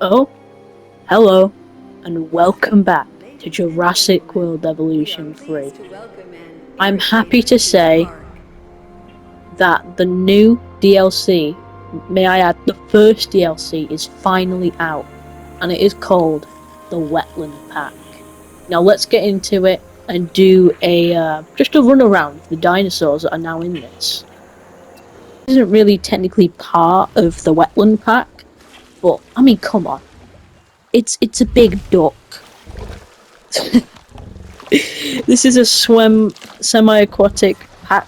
Oh, hello, and welcome back to Jurassic World Evolution 3. I'm happy to say that the new DLC, may I add, the first DLC, is finally out, and it is called the Wetland Pack. Now let's get into it and do just a run around the dinosaurs that are now in this. It isn't really technically part of the Wetland Pack, but I mean, come on. It's a big duck. This is a semi-aquatic pack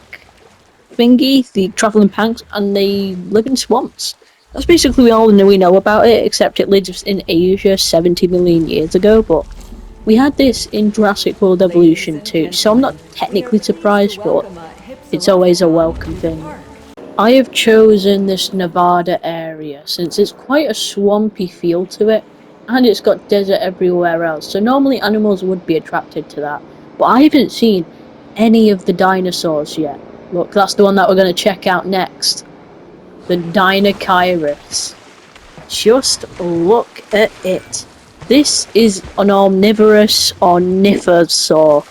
thingy, the travelling panks, and they live in swamps. That's basically all we know about it, except it lives in Asia 70 million years ago, but we had this in Jurassic World Evolution too, so I'm not technically surprised, but it's always a welcome thing. I have chosen this Nevada area since it's quite a swampy feel to it, and it's got desert everywhere else, so normally animals would be attracted to that. But I haven't seen any of the dinosaurs yet. Look, that's the one that we're going to check out next. The Dinochirus. Just look at it. This is an omnivorous ornithosaur.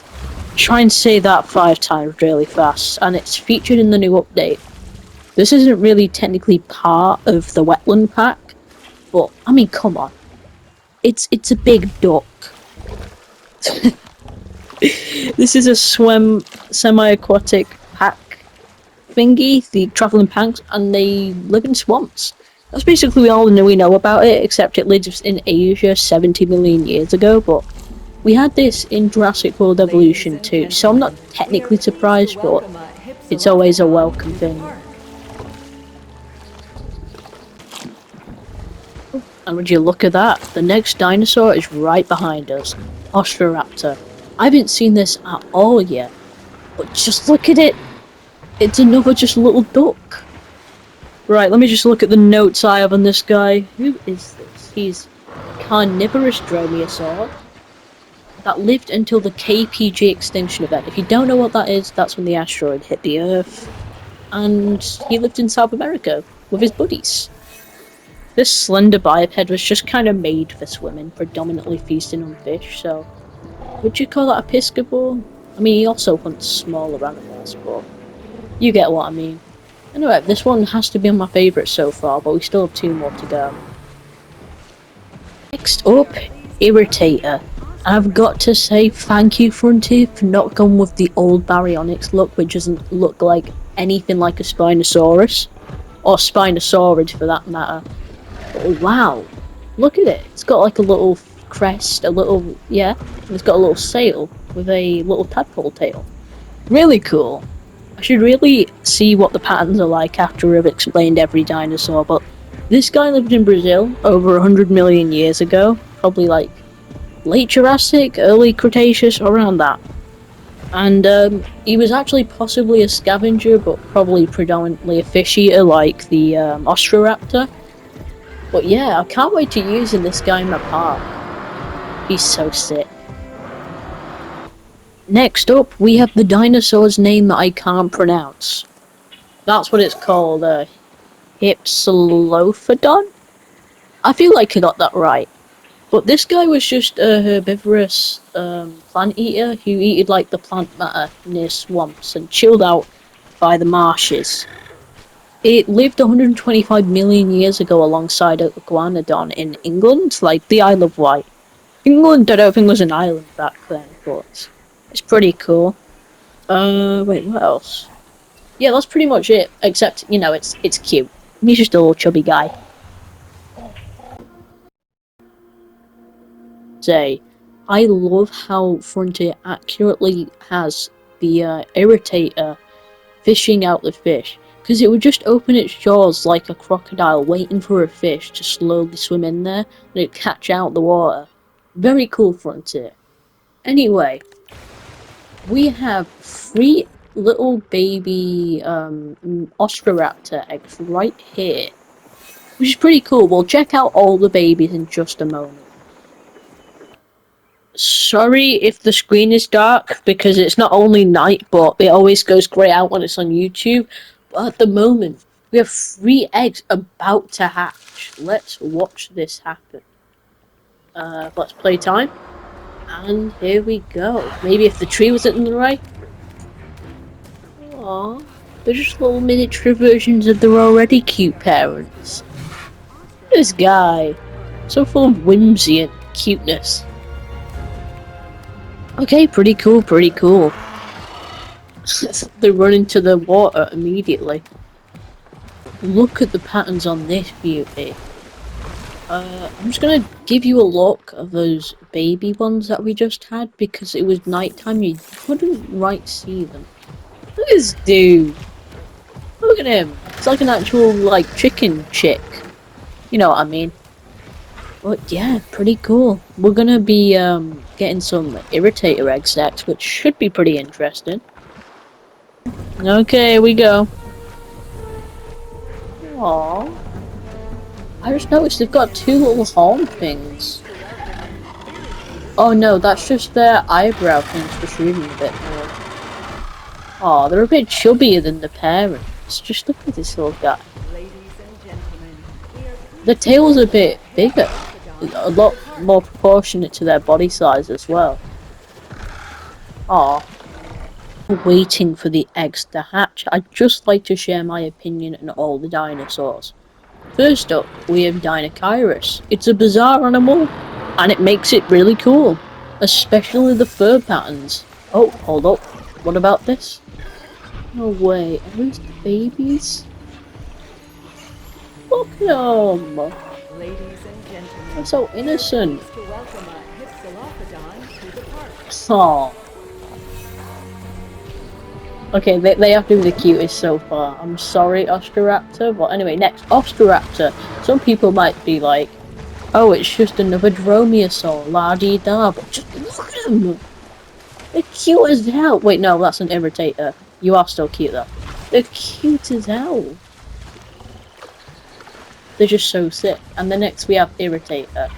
Try and say that 5 times really fast, and it's featured in the new update. This isn't really technically part of the Wetland Pack, but I mean, come on. It's a big duck. This is a semi-aquatic pack thingy, the travelling panks, and they live in swamps. That's basically all we know about it, except it lives in Asia 70 million years ago, but we had this in Jurassic World Evolution too, so I'm not technically surprised, but it's always a welcome thing. And would you look at that, the next dinosaur is right behind us, Ostroraptor. I haven't seen this at all yet, but just look at it, it's another just little duck. Right, let me just look at the notes I have on this guy. Who is this? He's carnivorous dromaeosaur that lived until the KPG extinction event. If you don't know what that is, that's when the asteroid hit the Earth, and he lived in South America with his buddies. This slender biped was just kind of made for swimming, predominantly feasting on fish, so would you call that a piscivore? I mean, he also hunts smaller animals, but you get what I mean. Anyway, this one has to be my favourite so far, but we still have 2 more to go. Next up, IRRITATOR. I've got to say thank you, Frontier, for not going with the old baryonyx look, which doesn't look like anything like a Spinosaurus, or Spinosaurid for that matter. Oh, wow, look at it. It's got like a little crest, it's got a little sail with a little tadpole tail. Really cool. I should really see what the patterns are like after I've explained every dinosaur, but this guy lived in Brazil over 100 million years ago, probably like late Jurassic, early Cretaceous, around that. And he was actually possibly a scavenger, but probably predominantly a fish eater like the Ostroraptor. But yeah, I can't wait to using this guy in my park. He's so sick. Next up, we have the dinosaur's name that I can't pronounce. That's what it's called, Hypsilophodon? I feel like I got that right. But this guy was just a herbivorous plant eater who eated like the plant matter near swamps and chilled out by the marshes. It lived 125 million years ago alongside a iguanodon in England, like the Isle of Wight. England, I don't think was an island back then, but it's pretty cool. Wait, what else? Yeah, that's pretty much it, except, you know, it's cute. He's just a little chubby guy. I love how Frontier accurately has the IRRITATOR fishing out the fish, because it would just open its jaws like a crocodile waiting for a fish to slowly swim in there and it'd catch out the water. Very cool, Frontier. Anyway, we have 3 little baby Ostroraptor eggs right here, which is pretty cool. We'll check out all the babies in just a moment. Sorry if the screen is dark, because it's not only night, but it always goes grey out when it's on YouTube. But at the moment, We have 3 eggs about to hatch. Let's watch this happen. Let's play time. And here we go. Maybe if the tree was in the right. Aww. They're just little miniature versions of their already cute parents. This guy. So full of whimsy and cuteness. Okay, pretty cool, pretty cool. They run into the water immediately. Look at the patterns on this beauty. I'm just gonna give you a look of those baby ones that we just had because it was nighttime. You couldn't right see them. Look at this dude. Look at him. It's like an actual like chicken chick. You know what I mean? But yeah, pretty cool. We're gonna be getting some irritator eggs next, which should be pretty interesting. Okay, we go. Aww. I just noticed they've got 2 little horn things. Oh no, that's just their eyebrow things for shooting a bit more. Aw, they're a bit chubbier than the parents. Just look at this little guy. The tail's a bit bigger. A lot more proportionate to their body size as well. Aw. Waiting for the eggs to hatch, I'd just like to share my opinion on all the dinosaurs. First up, we have Dinochirus. It's a bizarre animal, and it makes it really cool. Especially the fur patterns. Oh, hold up. What about this? No way. Are these babies? Look at them! Ladies and gentlemen, They're so innocent. to welcome a Hypsilophodon to the park. Aww. Okay, they have to be the cutest so far. I'm sorry, Ostroraptor. But anyway, next, Ostroraptor. Some people might be like, oh, it's just another dromaeosaur, la-dee-da, but just look at them! They're cute as hell! Wait, no, that's an irritator. You are still cute, though. They're cute as hell! They're just so sick. And then next we have Irritator.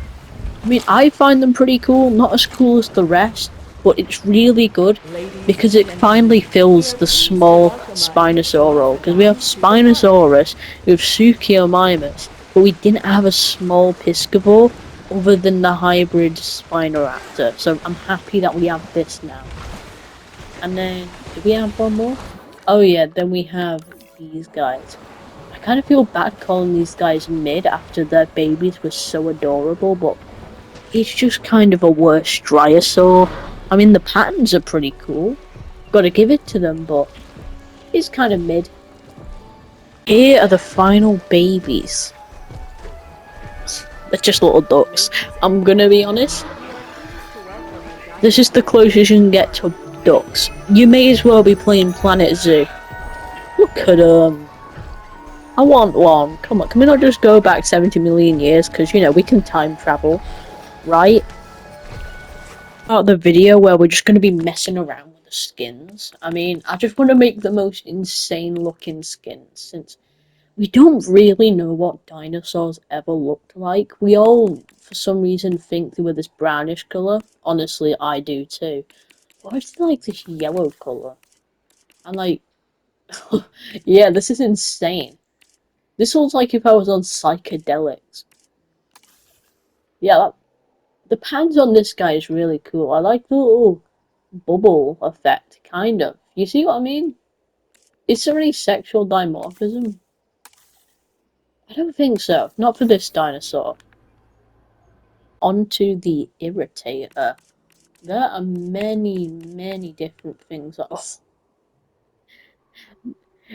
I mean, I find them pretty cool, not as cool as the rest, but it's really good because it finally fills the small Spinosaur role. Because we have Spinosaurus, we have Suchomimus, but we didn't have a small Piscivore other than the hybrid Spinoraptor. So I'm happy that we have this now. And then, do we have one more? Oh yeah, then we have these guys. I kind of feel bad calling these guys mid after their babies were so adorable, but it's just kind of a worse Dryosaur. I mean, the patterns are pretty cool. Gotta give it to them, but it's kind of mid. Here are the final babies. They're just little ducks. I'm gonna be honest. This is the closest you can get to ducks. You may as well be playing Planet Zoo. Look at them. I want one. Come on, can we not just go back 70 million years? Because, you know, we can time travel. Right? About the video where we're just going to be messing around with the skins. I mean, I just want to make the most insane looking skins. Since we don't really know what dinosaurs ever looked like. We all, for some reason, think they were this brownish colour. Honestly, I do too. Why is it like this yellow colour? And like, yeah, this is insane. This looks like if I was on psychedelics. Yeah, the pans on this guy is really cool. I like the little bubble effect, kind of. You see what I mean? Is there any sexual dimorphism? I don't think so. Not for this dinosaur. Onto the Irritator. There are many, many different things. Oh.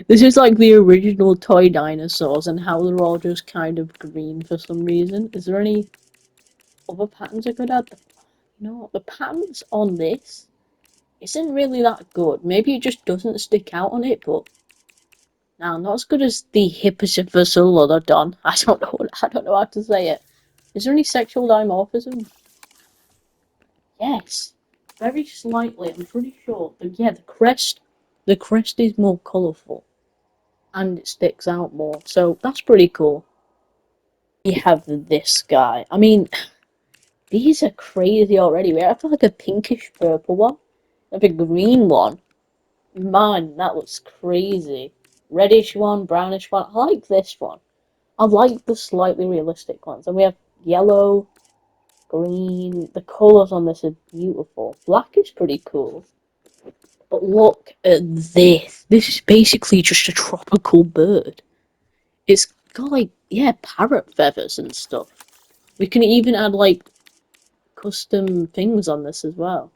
This is like the original toy dinosaurs and how they're all just kind of green for some reason. Is there any other patterns I could add? You know what? The patterns on this isn't really that good. Maybe it just doesn't stick out on it, but now not as good as the Hippocyphilodon. I don't know how to say it. Is there any sexual dimorphism? Yes, very slightly. I'm pretty sure. But yeah, the crest is more colourful, and it sticks out more. So that's pretty cool. We have this guy. I mean, these are crazy already. We have like a pinkish purple one, a big green one. Man, that looks crazy. reddish one, brownish one. I like this one. I like the slightly realistic ones. And we have yellow, green. The colours on this are beautiful. Black is pretty cool. But look at this. This is basically just a tropical bird. It's got like, yeah, parrot feathers and stuff. We can even add like custom things on this as well.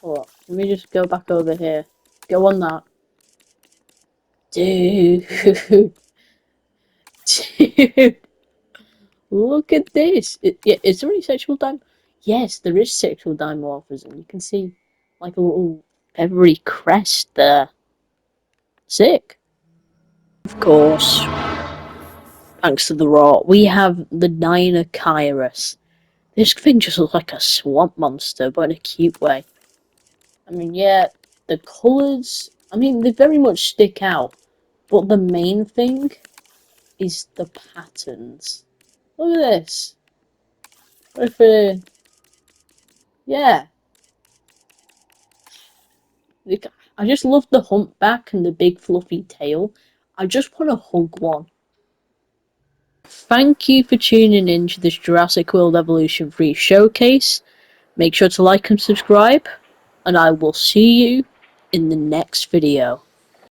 Oh, let me just go back over here. Go on that. Dude. Dude. Look at this. Is there any sexual Yes, there is sexual dimorphism. You can see like a little feathery crest there. Sick. Of course, thanks to the rot, we have the Dinocyrus. This thing just looks like a swamp monster, but in a cute way. I mean, yeah, the colours, I mean, they very much stick out, but the main thing is the patterns. Look at this. What if, yeah. I just love the humpback and the big fluffy tail. I just want to hug one. Thank you for tuning in to this Jurassic World Evolution 3 showcase. Make sure to like and subscribe, and I will see you in the next video.